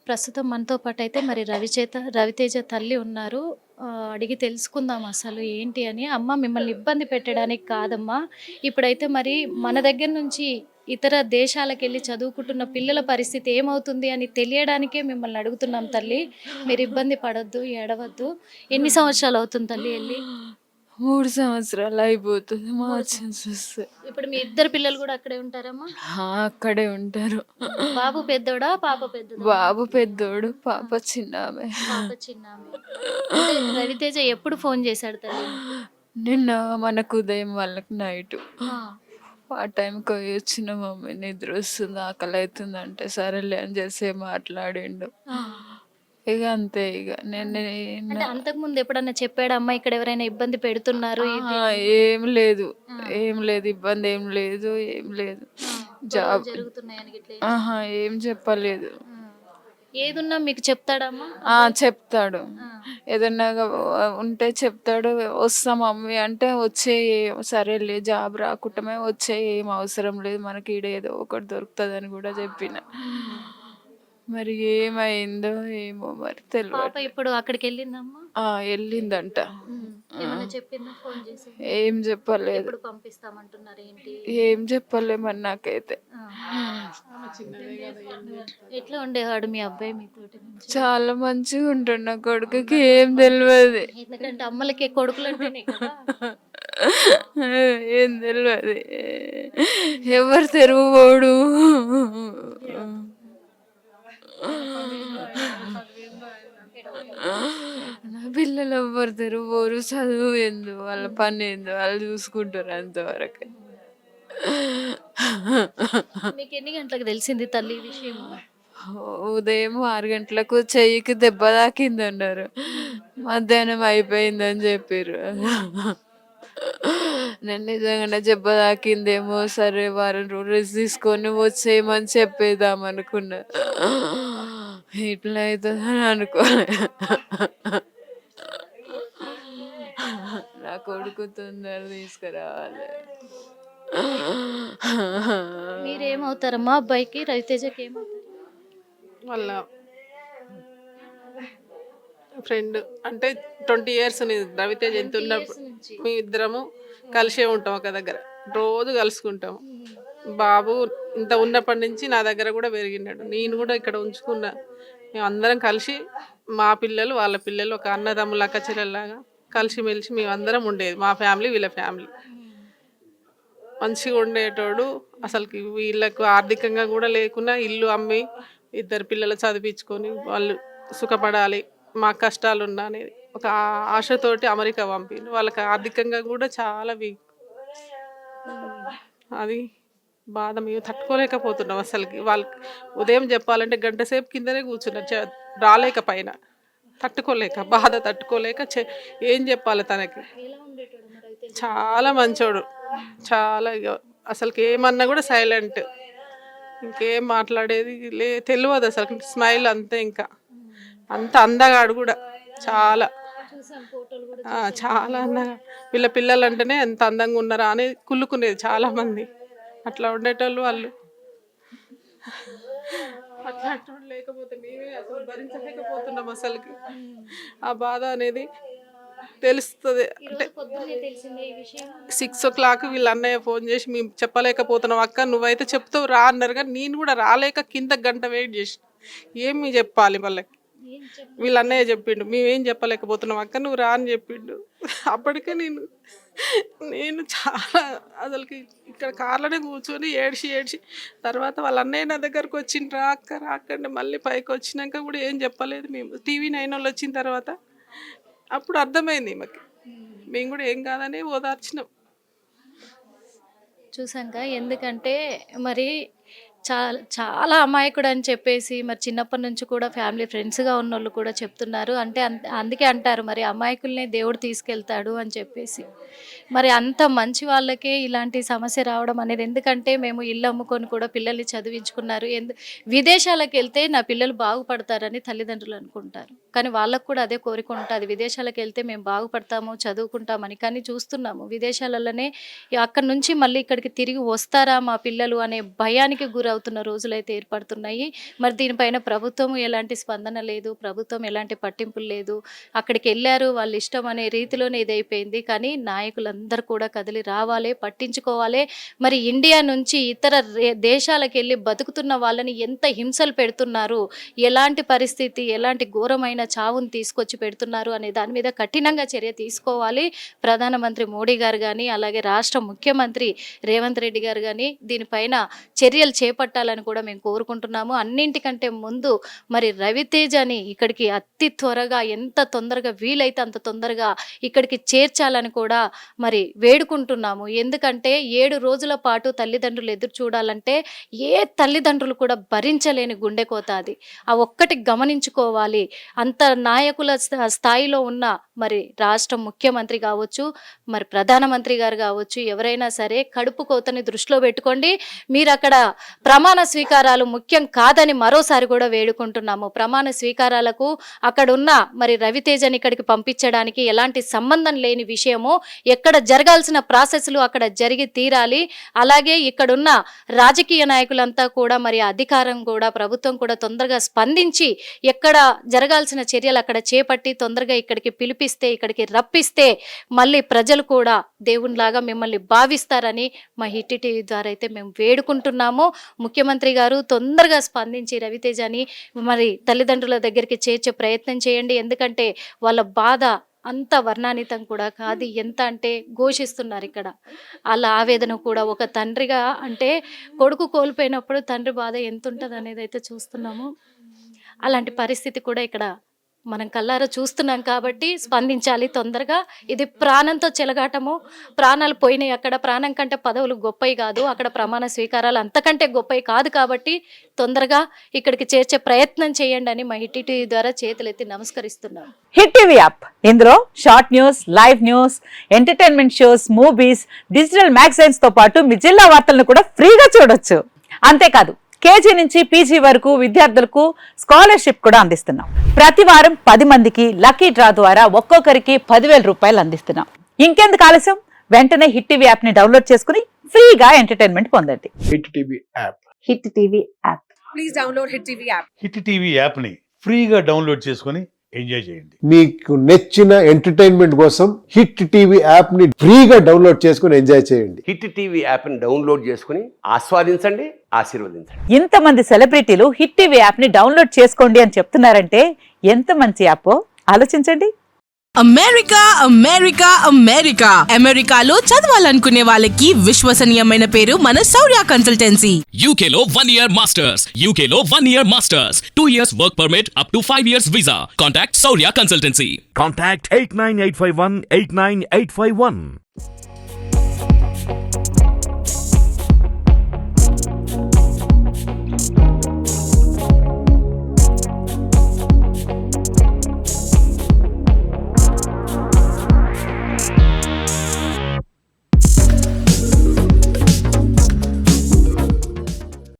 ప్రస్తుతం మనతో పాటైతే మరి రవితేజ తల్లి ఉన్నారు. అడిగి తెలుసుకుందాం అసలు ఏంటి అని. అమ్మ మిమ్మల్ని ఇబ్బంది పెట్టడానికి కాదమ్మా. ఇప్పుడైతే మరి మన దగ్గర నుంచి ఇతర దేశాలకెళ్ళి చదువుకుంటున్న పిల్లల పరిస్థితి ఏమవుతుంది అని తెలియడానికే మిమ్మల్ని అడుగుతున్నాం తల్లి. మీరు ఇబ్బంది పడొద్దు, ఏడవద్దు. ఎన్ని సంవత్సరాలు అవుతుంది తల్లి ఎళ్ళి? 3 సంవత్సరాలు అయిపోతుంది మార్చిన్స్ వస్తే. ఇప్పుడు మీ ఇద్దరు పిల్లలు కూడా అక్కడే ఉంటారమ్మా? అక్కడే ఉంటారు. బాబు పెద్దోడా? పాప పెద్దదా? బాబు పెద్దోడు, పాప చిన్నామె. పాప చిన్నామె. అంటే రవితేజ ఎప్పుడు ఫోన్ చేశాడు తల్లి? నిన్న మనకు ఉదయం వాళ్ళకి నైటు ఆ. ఆ టైంకి పోయి వచ్చిన మమ్మీ నిద్ర వస్తుంది, ఆకలి అవుతుంది అంటే సరేలే అని చేసి మాట్లాడిండు. ఆ. ఇక అంతే. ఇక నేను అంటే అంతకుముందు ఎప్పుడన్నా చెప్పాడా అమ్మ ఇక్కడ ఎవరైనా ఇబ్బంది పెడుతున్నారు ఇది? ఏం లేదు, ఏం లేదు, ఇబ్బంది ఏం లేదు, ఏం లేదు. జాబ్ జరుగుతున్నాయని గిట్ల ఆహా ఏం చెప్పలేదు. ఏదున్నా మీకు చెప్తాడమ్మా? చెప్తాడు, ఏదన్నా ఉంటే చెప్తాడు. వస్తాం మమ్మీ అంటే వచ్చే, సరేలే జాబ్ రాకుండామే వచ్చే, ఏం అవసరం లేదు, మనకి ఈడ ఏదో ఒకటి దొరుకుతుందని కూడా చెప్పిన. మరి ఏమైందో ఏమో మరి తెలియదు. పాప ఇప్పుడు అక్కడికి వెళ్ళిందమ్మా? వెళ్ళిందంట. ఏమన్నా చెప్పిందా ఫోన్ చేసి? ఏం చెప్పలేదు, ఎప్పుడు పంపిస్తామంటున్నారు ఏంటి? ఏం చెప్పలే మరి నాకైతే. ఎట్లా ఉండేవాడు మీ అబ్బాయి మీతోటి? చాలా మంచిగా ఉంటాడు, నా కొడుకుకి ఏం తెలియదు. ఎందుకంటే అమ్మలకి కొడుకులు అంటేనే కదా. ఏం తెలియదు, ఎవరు తెరువుపోడు. నా పిల్లలు ఎవ్వరు తెరువుపోరు, చదువు ఏందో వాళ్ళ పని ఏందో వాళ్ళు చూసుకుంటారు అంతవరకు. మీకు ఎన్ని గంటలకు తెలిసింది తల్లి ఈ విషయం? ఉదయం 6 గంటలకు చెయ్యికి దెబ్బ తాకింది అన్నారు, మధ్యాహ్నం అయిపోయిందని చెప్పారు. నేను నిజంగానే దెబ్బ తాకిందేమో, సరే వారం రోజులు రెస్ట్ తీసుకొని వచ్చేయమని చెప్పేద్దాం అనుకున్నా. ఇట్లా అవుతుందని అనుకోలే. నా కొడుకు తొందర తీసుకురావాలి. మీరేమవుతారమ్మా అబ్బాయికి? రవితేజకి ఏమవుతారు? వాళ్ళ ఫ్రెండ్ అంటే 20 ఇయర్స్ రవితేజ ఎంత ఉన్నప్పుడు మీ ఇద్దరము కలిసే ఉంటాం ఒక దగ్గర, రోజు కలుసుకుంటాం. బాబు ఇంత ఉన్నప్పటి నుంచి నా దగ్గర కూడా పెరిగినాడు, నేను కూడా ఇక్కడ ఉంచుకున్నా. మేము అందరం కలిసి, మా పిల్లలు వాళ్ళ పిల్లలు, ఒక అన్నదమ్ముల అక్క చెల్లెల్లాగా కలిసిమెలిసి మేము అందరం ఉండేది. మా ఫ్యామిలీ వీళ్ళ ఫ్యామిలీ మంచిగా ఉండేటోడు. అసలుకి వీళ్ళకు ఆర్థికంగా కూడా లేకున్నా ఇల్లు అమ్మి ఇద్దరు పిల్లలు చదివించుకొని వాళ్ళు సుఖపడాలి, మా కష్టాలు ఉన్నా అనేది ఒక ఆశతోటి అమెరికా పంపిండు. వాళ్ళకి ఆర్థికంగా కూడా చాలా వీక్. అది బాధ మేము తట్టుకోలేకపోతున్నాం అసలుకి. వాళ్ళకి ఉదయం చెప్పాలంటే గంట సేపు కిందనే కూర్చున్నారు, రాలేక పైన, తట్టుకోలేక, బాధ తట్టుకోలేక ఏం చెప్పాలి తనకి. చాలా మంచోడు, చాలా అసలుకి ఏమన్నా కూడా సైలెంట్, ఇంకేం మాట్లాడేది తెలియదు అసలు. స్మైల్ అంతే, ఇంకా అంత అందగాడు కూడా చాలా చాలా అందగా. వీళ్ళ పిల్లలు అంటేనే ఎంత అందంగా ఉన్నారా అని కుళ్ళుకునేది చాలామంది. అట్లా ఉండేటోళ్ళు వాళ్ళు. అట్లా లేకపోతే మేమే అసలు భరించలేకపోతున్నాం అసలుకి. ఆ బాధ అనేది తెలుస్తుంది. అంటే 6 o'clock వీళ్ళ అన్నయ్య ఫోన్ చేసి మేము చెప్పలేకపోతున్నాం అక్క, నువ్వైతే చెప్తావు రా అన్నారు. కానీ నేను కూడా రాలేక కింద గంట వెయిట్ చేసి ఏమి చెప్పాలి వాళ్ళకి. వీళ్ళ అన్నయ్య చెప్పిండు, మేమేం చెప్పలేకపోతున్నాం అక్క, నువ్వు రా అని చెప్పిండు. అప్పటికే నేను చాలా అసలుకి ఇక్కడ కార్లోనే కూర్చొని ఏడ్చి తర్వాత వాళ్ళ అన్నయ్య నా దగ్గరకు వచ్చిండు, రా అక్క రాకండి. మళ్ళీ పైకి వచ్చినాక కూడా ఏం చెప్పలేదు. మేము టీవీ 9 వాళ్ళు వచ్చిన తర్వాత అప్పుడు అర్థమైంది మాకు. మేము కూడా ఏం కాదని ఓదార్చినాం. చూసాక ఎందుకంటే మరి చాలా అమాయకుడు అని చెప్పేసి మరి చిన్నప్పటి నుంచి కూడా ఫ్యామిలీ ఫ్రెండ్స్గా ఉన్నోళ్ళు కూడా చెప్తున్నారు. అంటే అందుకే అంటారు మరి అమాయకుల్నే దేవుడు తీసుకెళ్తాడు అని చెప్పేసి. మరి అంత మంచి వాళ్ళకే ఇలాంటి సమస్య రావడం అనేది, ఎందుకంటే మేము ఇల్లు అమ్ముకొని కూడా పిల్లల్ని చదివించుకున్నారు, విదేశాలకు వెళ్తే నా పిల్లలు బాగుపడతారని తల్లిదండ్రులు అనుకుంటారు. కానీ వాళ్ళకు కూడా అదే కోరిక ఉంటుంది, విదేశాలకు వెళ్తే మేము బాగుపడతాము చదువుకుంటామని. కానీ చూస్తున్నాము విదేశాలలోనే అక్కడి నుంచి మళ్ళీ ఇక్కడికి తిరిగి వస్తారా మా పిల్లలు అనే భయానికి గురవుతున్న రోజులైతే ఏర్పడుతున్నాయి. మరి దీనిపైన ప్రభుత్వం ఎలాంటి స్పందన లేదు, ప్రభుత్వం ఎలాంటి పట్టింపులు లేదు. అక్కడికి వెళ్ళారు వాళ్ళ ఇష్టం అనే రీతిలోనే ఇదైపోయింది. కానీ నాయకులందరూ కూడా కదిలి రావాలి, పట్టించుకోవాలి. మరి ఇండియా నుంచి ఇతర దేశాలకు వెళ్ళి బతుకుతున్న వాళ్ళని ఎంత హింసలు పెడుతున్నారు, ఎలాంటి పరిస్థితి, ఎలాంటి ఘోరమైన చావుని తీసుకొచ్చి పెడుతున్నారు అనే దాని మీద కఠినంగా చర్య తీసుకోవాలి ప్రధానమంత్రి మోడీ గారు కానీ, అలాగే రాష్ట్ర ముఖ్యమంత్రి రేవంత్ రెడ్డి గారు కానీ దీనిపైన చర్యలు చేపట్టాలని కూడా మేము కోరుకుంటున్నాము. అన్నింటికంటే ముందు మరి రవితేజని ఇక్కడికి అతి త్వరగా, ఎంత తొందరగా వీలైతే అంత తొందరగా ఇక్కడికి చేర్చాలని కూడా మరి వేడుకుంటున్నాము. ఎందుకంటే 7 రోజుల పాటు తల్లిదండ్రులు ఎదురు చూడాలంటే ఏ తల్లిదండ్రులు కూడా భరించలేని గుండెకోత అది. ఆ ఒక్కటి గమనించుకోవాలి. అంత నాయకుల స్థాయిలో ఉన్న మరి రాష్ట్ర ముఖ్యమంత్రి కావచ్చు, మరి ప్రధానమంత్రి గారు కావచ్చు, ఎవరైనా సరే కడుపు కోతని దృష్టిలో పెట్టుకోండి. మీరు అక్కడ ప్రమాణ స్వీకారాలు ముఖ్యం కాదని మరోసారి కూడా వేడుకుంటున్నాము. ప్రమాణ స్వీకారాలకు అక్కడ ఉన్న మరి రవితేజని ఇక్కడికి పంపించడానికి ఎలాంటి సంబంధం లేని విషయము. ఎక్కడ జరగాల్సిన ప్రాసెస్లు అక్కడ జరిగి తీరాలి. అలాగే ఇక్కడున్న రాజకీయ నాయకులంతా కూడా మరి అధికారం కూడా, ప్రభుత్వం కూడా తొందరగా స్పందించి ఎక్కడ జరగాల్సిన చర్యలు అక్కడ చేపట్టి తొందరగా ఇక్కడికి పిలిపిస్తే, ఇక్కడికి రప్పిస్తే మళ్ళీ ప్రజలు కూడా దేవునిలాగా మిమ్మల్ని భావిస్తారని మా హిట్ టీవీ ద్వారా అయితే మేము వేడుకుంటున్నాము. ముఖ్యమంత్రి గారు తొందరగా స్పందించి రవితేజని మరి తల్లిదండ్రుల దగ్గరికి చేర్చే ప్రయత్నం చేయండి. ఎందుకంటే వాళ్ళ బాధ అంత వర్ణాతీతం కూడా కాదు. ఎంత అంటే ఘోషిస్తున్నారు ఇక్కడ. వాళ్ళ ఆవేదన కూడా ఒక తండ్రిగా, అంటే కొడుకు కోల్పోయినప్పుడు తండ్రి బాధ ఎంత ఉంటుంది అనేది అయితే చూస్తున్నాము. అలాంటి పరిస్థితి కూడా ఇక్కడ మనం కల్లారా చూస్తున్నాం. కాబట్టి స్పందించాలి తొందరగా. ఇది ప్రాణంతో చెలగాటము. ప్రాణాలు పోయినాయి అక్కడ. ప్రాణం కంటే పదవులు గొప్పవి కాదు, అక్కడ ప్రమాణ స్వీకారాలు అంతకంటే గొప్పవి కాదు. కాబట్టి తొందరగా ఇక్కడికి చేర్చే ప్రయత్నం చేయండి అని మా హిట్ టీవీ ద్వారా చేతులెత్తి నమస్కరిస్తున్నాం. హిట్ టీవీ యాప్, ఇందులో short news, live news, entertainment shows, movies, digital magazines తో పాటు మీ జిల్లా వార్తలను కూడా ఫ్రీగా చూడొచ్చు. అంతేకాదు కేజీ నుంచి పీజీ వరకు విద్యార్థులకు స్కాలర్షిప్ కూడా అందిస్తున్నాం. ప్రతి వారం 10 మందికి లక్కీ డ్రా ద్వారా ఒక్కొక్కరికి 10,000 రూపాయలు అందిస్తున్నాం. ఇంకెందుకు ఆలస్యం, వెంటనే హిట్ టీవీ యాప్ ని డౌన్లోడ్ చేసుకుని ఫ్రీగా ఎంటర్టైన్మెంట్ పొందండి. Hit TV app. Hit TV app. Please download Hit TV app. Hit TV యాప్ని ఫ్రీగా డౌన్లోడ్ చేసుకొని ఎంజాయ్ చేయండి. మీకు నచ్చిన ఎంటర్టైన్మెంట్ కోసం హిట్ టీవీ యాప్ ని ఫ్రీగా డౌన్లోడ్ చేసుకుని ఎంజాయ్ చేయండి. హిట్ టీవీ యాప్ని డౌన్లోడ్ చేసుకుని ఆస్వాదించండి, ఆశీర్వదించండి. ఇంతమంది సెలబ్రిటీలు హిట్ టీవీ యాప్ ని డౌన్లోడ్ చేసుకోండి అని చెప్తున్నారంటే ఎంత మంచి యాప్ ఆలోచించండి. అమెరికా అమెరికా అమెరికా అమెరికాలో చదవాలనుకునే వాళ్ళకి విశ్వసనీయమైన పేరు మన శౌర్య కన్సల్టెన్సీ. UK లో 1 year masters. UK లో 1 year masters. 2 years work permit up to 5 years visa. Contact Saurya Consultancy. Contact 89851 89851.